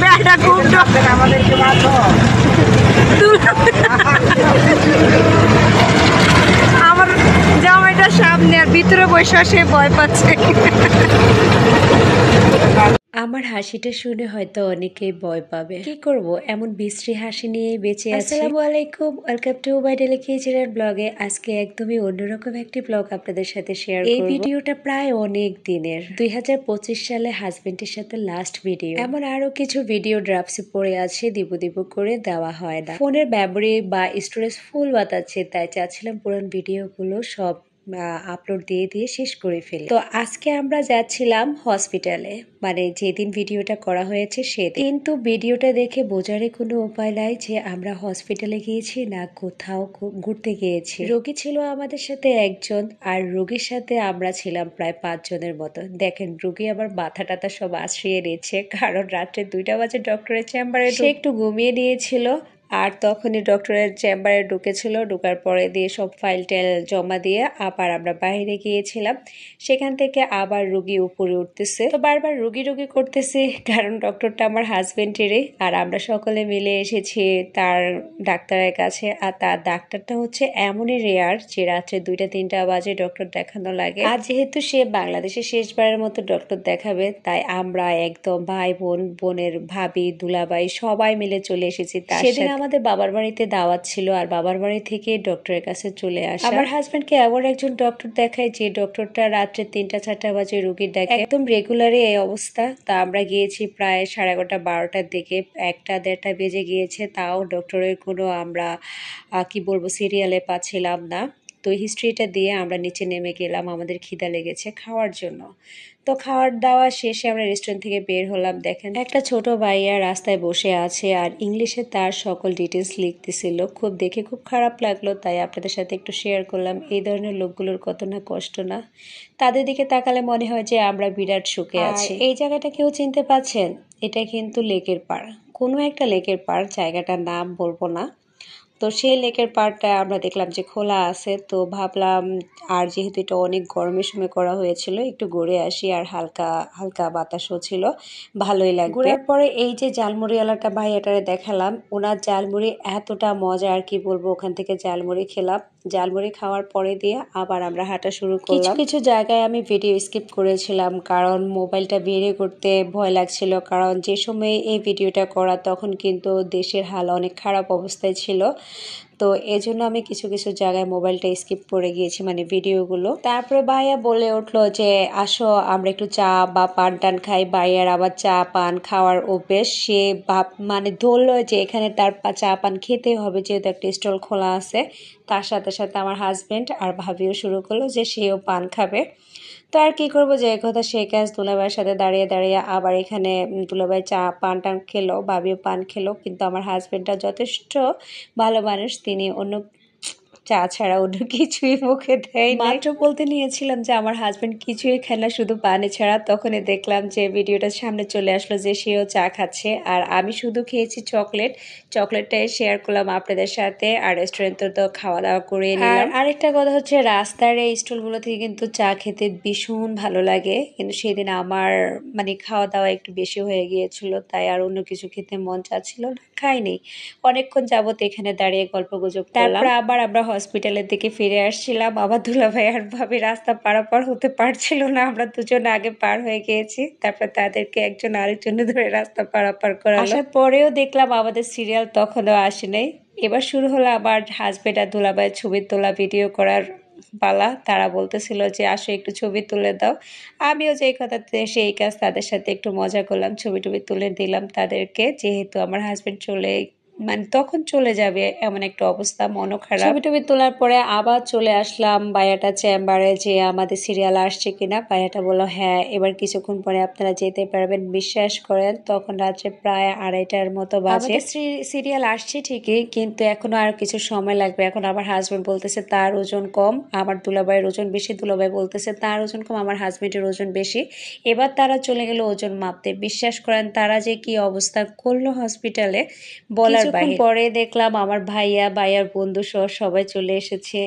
বেটা খুব আমাদেরকে মারো। আমার জামাইটার সামনে আর ভিতরে বসে সে ভয় পাচ্ছে। আমার হাসিটা শুনে হয়তো অনেকেই ভয় পাবে, কি করব, এমন বিশ্রী হাসি নিয়ে বেঁচে আছি। আসসালামু আলাইকুম, welcome to my daily kitchen ব্লগে। আজকে একদমই অন্যরকম একটি ব্লগ আপনাদের সাথে শেয়ার করব। এই ভিডিওটা প্রায় অনেক দিনের, 2025 সালে হাজবেন্ডের সাথে লাস্ট ভিডিও। এমন আরো কিছু ভিডিও ড্রাফটসে পড়ে আছে, দিব করে দেওয়া হয় না। ফোনের মেমোরি বা স্টোরেজ ফুল বাতাচ্ছে, তাই চাচ্ছিলাম পুরান ভিডিওগুলো সব আপলোড দিয়ে শেষ করে ফেলি। তো আজকে আমরা যাচ্ছিলাম হসপিটালে, মানে যেদিন ভিডিওটা করা হয়েছে সেদিন। কিন্তু ভিডিওটা দেখে বোঝারই কোনো উপায় নাই যে আমরা হসপিটালে গিয়েছি না কোথাও ঘুরতে গিয়েছি। রোগী ছিল আমাদের সাথে একজন, আর রোগীর সাথে আমরা ছিলাম প্রায় 5 জনের মতো। দেখেন রোগী আবার মাথা টাথা সব আশ্রিয়ে নিচ্ছে, কারণ রাত্রে 2টা বাজে ডক্টরের চেম্বারে সে একটু ঘুমিয়ে নিয়েছিল। আর তখনই ডক্টরের চেম্বারে ঢুকেছিল, ঢোকার পরে দিয়ে সব ফাইল টেল জমা দিয়ে আবার আমরা বাইরে গিয়েছিলাম। সেখান থেকে আবার রুগী উপরে উঠতেছে, তো বারবার রুগী করতেছে, কারণ ডক্টরটা আমার হাজবেন্ডেরই। আর আমরা সকলে মিলে এসেছি তার ডাক্তারের কাছে। আর তার ডাক্তারটা হচ্ছে এমনই রেয়ার যে রাত্রে 2টা 3টা বাজে ডক্টর দেখানো লাগে। আর যেহেতু সে বাংলাদেশে শেষবারের মতো ডক্টর দেখাবে, তাই আমরা একদম ভাই বোনের ভাবি দুলাভাই সবাই মিলে চলে এসেছি তার সাথে। আমাদের বাবার বাড়িতে দাওয়াত ছিল, আর বাবার বাড়ি থেকে ডক্টরের কাছে চলে আসা। আমার হাজবেন্ডকে এমন একজন ডক্টর দেখায় যে ডক্টরটা রাত্রে 3টা 4টা বাজে রোগীর দেখে, একদম রেগুলারই এই অবস্থা। তা আমরা গিয়েছি প্রায় 11:30 12টার দিকে, 1টা 1:30 বেজে গিয়েছে, তাও ডক্টরের কোনো আমরা কি বলবো সিরিয়ালে পাচ্ছিলাম না। তো হিস্ট্রিটা দিয়ে আমরা নিচে নেমে গেলাম, আমাদের খিদা লেগেছে খাওয়ার জন্য। তো খাওয়ার দাওয়া শেষে আমরা রেস্টুরেন্ট থেকে বের হলাম। দেখেন একটা ছোট ভাইয়া রাস্তায় বসে আছে আর ইংলিশে তার সকল ডিটেলস লিখতেছিল, দেখে খুব খারাপ লাগলো, তাই আপনাদের সাথে একটু শেয়ার করলাম। এই ধরনের লোকগুলোর কত না কষ্ট না, তাদের দিকে তাকালে মনে হয় যে আমরা বিরাট সুখে আছি। এই জায়গাটা কেউ চিনতে পাচ্ছেন? এটা কিন্তু লেকের পাড়, কোনো একটা লেকের পাড়, জায়গাটার নাম বলবো না। তো সেই লেকের পাড়টা আমরা দেখলাম যে খোলা আছে, তো ভাবলাম আর যেহেতু এটা অনেক গরমের সময় করা হয়েছিল, একটু ঘুরে আসি। আর হালকা হালকা বাতাসও ছিল, ভালোই লাগবে। ঘোরার পরে এই যে জালমুড়িওয়ালাটা ভাইয়াটারে দেখালাম, ওনার জালমুড়ি এতটা মজা, আর কি বলবো। ওখান থেকে জালমুড়ি খেলাম, জালমুড়ি খাওয়ার পরে দিয়ে আবার আমরা হাঁটা শুরু করলাম। কিছু জায়গায় আমি ভিডিও স্কিপ করেছিলাম, কারণ মোবাইলটা বের করতে ভয় লাগছিল, কারণ যে সময় এই ভিডিওটা করা তখন কিন্তু দেশের হাল অনেক খারাপ অবস্থায় ছিল। তো এজন্য আমি কিছু জায়গায় মোবাইলটা স্কিপ করে গিয়েছি, মানে ভিডিওগুলো। তারপরে ভাইয়া বলে উঠলো যে আসো আমরা একটু চা বা পান টান খাই। ভাইয়ার আবার চা পান খাওয়ার অভ্যেস, সে মানে ধরলো যে এখানে তার চা পান খেতে হবে, যেহেতু একটা স্টল খোলা আছে। তার সাথে সাথে আমার হাজবেন্ড আর ভাবিও শুরু করলো যে সেও পান খাবে। তো আর কি করবো, যে কথা সেই কাজ। দুলাভাইয়ের সাথে দাঁড়িয়ে আবার এখানে দুলাভাই চা পান টান খেলো, ভাবিও পান খেলো। কিন্তু আমার হাজবেন্ডটা যথেষ্ট ভালো মানুষ, তিনি অন্য চা ছাড়া অন্য কিছুই মুখে দেয়। মাত্র বলতে নিয়েছিলাম যে আমার হাজবেন্ড কিছুই খায় না, শুধু পানি ছাড়া, তখনই দেখলাম যে ভিডিওটার সামনে চলে আসলো যে সেও চা খাচ্ছে। আর আমি শুধু খেয়েছি চকলেটটাই শেয়ার করলাম আপনাদের সাথে। আর রেস্টুরেন্টে তো খাওয়া দাওয়া করে নিলাম। আরেকটা কথা হচ্ছে, রাস্তার এই স্টলগুলো থেকে কিন্তু চা খেতে ভীষণ ভালো লাগে, কিন্তু সেদিন আমার মানে খাওয়া দাওয়া একটু বেশি হয়ে গিয়েছিল, তাই আর অন্য কিছু খেতে মন চাচ্ছিল না, খাইনি। অনেকক্ষণ যাবত এখানে দাঁড়িয়ে গল্প গুজব করলাম। তারপর আবার আমরা হসপিটালের দিকে ফিরে আসছিলাম। আবার দুলাভাই আর ভাবি রাস্তা পারাপার হতে পারছিল না, আমরা দুজন আগে পার হয়ে গিয়েছি, তারপর তাদেরকে একজন আরেকজনে ধরে রাস্তা পারাপার করালো। আসার পরেও দেখলাম আমাদের সিরিয়াল তখনও আসে নাই। এবার শুরু হলো আবার হাজবেন্ড আর দুলাভাইয়ের ছবি তোলা ভিডিও করার পালা। তারা বলতেছিল যে আসো একটু ছবি তুলে দাও। আমিও যেই কথাতে সেই কাজ, তাদের সাথে একটু মজা করলাম, ছবি টবি তুলে দিলাম তাদেরকে, যেহেতু আমার হাজবেন্ড মানে তখন চলে যাবে এমন একটা অবস্থা, মনও খারাপ। ছবি টবি তোলার পরে আবার চলে আসলাম ভাইয়াটা চেম্বারে, যে আমাদের সিরিয়াল আসছে কিনা। ভাইয়াটা বললো হ্যাঁ, এবার কিছুক্ষণ পরে আপনারা যেতে পারবেন। বিশ্বাস করেন তখন রাত্রে প্রায় 2:30টার মতো বাজে। সিরিয়াল আসছে ঠিকই, কিন্তু এখনো আর কিছু সময় লাগবে। এখন আমার হাজবেন্ড বলতেছে তার ওজন কম, আমার দুলাভাইয়ের ওজন বেশি। দুলাভাই বলতেছে তার ওজন কম, আমার হাজবেন্ডের ওজন বেশি। এবার তারা চলে গেল ওজন মাপতে। বিশ্বাস করেন তারা যে কি অবস্থা করলো হসপিটালে বলার বাইরে। পরে দেখলাম আমার ভাইয়ার বন্ধু সহ সবাই চলে এসেছে।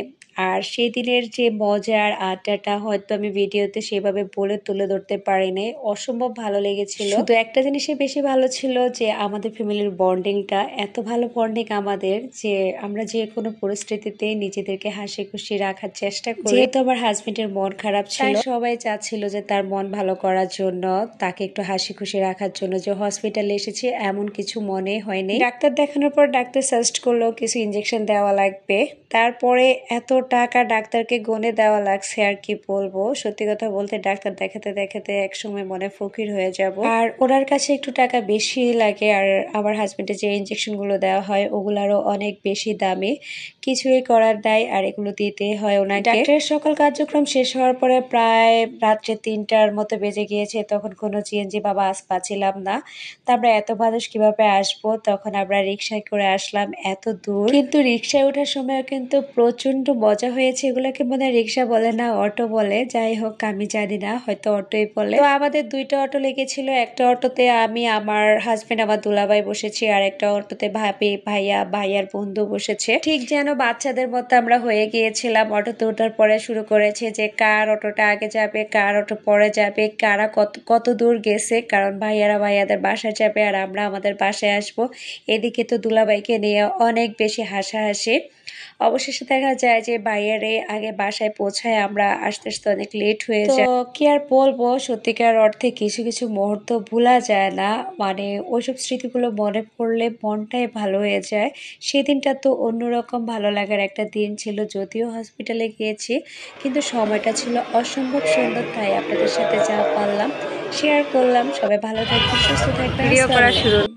আর সেই দিনের যে মজার আড্ডাটা হয়তো আমি ভিডিওতে সেভাবে বলে তুলে ধরতে পারিনি, অসম্ভব ভালো লেগেছিল। শুধু একটা জিনিসই বেশি ভালো ছিল যে আমাদের ফ্যামিলির বন্ডিংটা, এত ভালো বন্ডিং আমাদের যে আমরা যে কোনো পরিস্থিতিতে নিজেদেরকে হাসি খুশি রাখার চেষ্টা করি। যেহেতু আমার হাজবেন্ডের মন খারাপ ছিল, সবাই চাচ্ছিল যে তার মন ভালো করার জন্য, তাকে একটু হাসি খুশি রাখার জন্য যে হসপিটালে এসেছে এমন কিছু মনে হয়নি। ডাক্তার দেখানোর পর ডাক্তার সাজেস্ট করলো কিছু ইনজেকশন দেওয়া লাগবে। তারপরে এত টাকা ডাক্তারকে গনে দেওয়া লাগছে আর কি বলবো। সত্যি কথা বলতে ডাক্তার দেখাতে দেখাতে একসময় মনে ফকির হয়ে যাব। আর ওনার কাছে একটু টাকা বেশি লাগে, আর আমার হাজবেন্ডের যে ইনজেকশন গুলো দেওয়া হয় ওগুলারও অনেক বেশি দামি। কিছুই করার নাই, আর এগুলো দিতে হয় ওনাকে। ডাক্তারের সকল কার্যক্রম শেষ হওয়ার পরে প্রায় রাত্রে 3টার মতো বেজে গিয়েছে। তখন কোনো জিএনজি বাবা পাচ্ছিলাম না। তা আমরা এত মানুষ কিভাবে আসবো, তখন আমরা রিক্সায় করে আসলাম এত দূর। কিন্তু রিক্সায় ওঠার সময় কিন্তু প্রচন্ড মজা হয়েছে। এগুলোকে মনে হয় রিক্সা বলে না, অটো বলে, যাই হোক আমি জানি না, হয়তো অটোই বলে। তো আমাদের 2টা অটো লেগেছিল। একটা অটোতে আমি, আমার হাজবেন্ড, আমার দুলাভাই বসেছি, আর একটা অটোতে ভাবি, ভাইয়া, ভাইয়ার বন্ধু বসেছে। ঠিক যেন বাচ্চাদের মতো আমরা হয়ে গিয়েছিলাম। অটোতে ওঠার পরে শুরু করেছে যে কার অটোটা আগে যাবে, কার অটো পরে যাবে, কারা কত দূর গেছে, কারণ ভাইয়ারা ভাইয়াদের বাসায় যাবে আর আমরা আমাদের বাসায় আসবো। এদিকে তো দুলাভাইকে নিয়ে অনেক বেশি হাসাহাসি। অবশেষে দেখা যায় যে ভাইয়ারে আগে বাসায় পৌঁছায়, আমরা আস্তে আস্তে অনেক লেট হয়ে যায়। তো কি আর বলবো, সত্যিকার অর্থে কিছু কিছু মুহূর্ত ভোলা যায় না। মানে ওইসব স্মৃতিগুলো মনে পড়লে মনটাই ভালো হয়ে যায়। সেদিনটা তো অন্যরকম ভালো লাগার একটা দিন ছিল। যদিও হসপিটালে গিয়েছি, কিন্তু সময়টা ছিল অসম্ভব সুন্দর। তাই আপনাদের সাথে যা পারলাম শেয়ার করলাম। সবাই ভালো থাকবেন, সুস্থ থাকবেন। ভিডিও করা শুরু।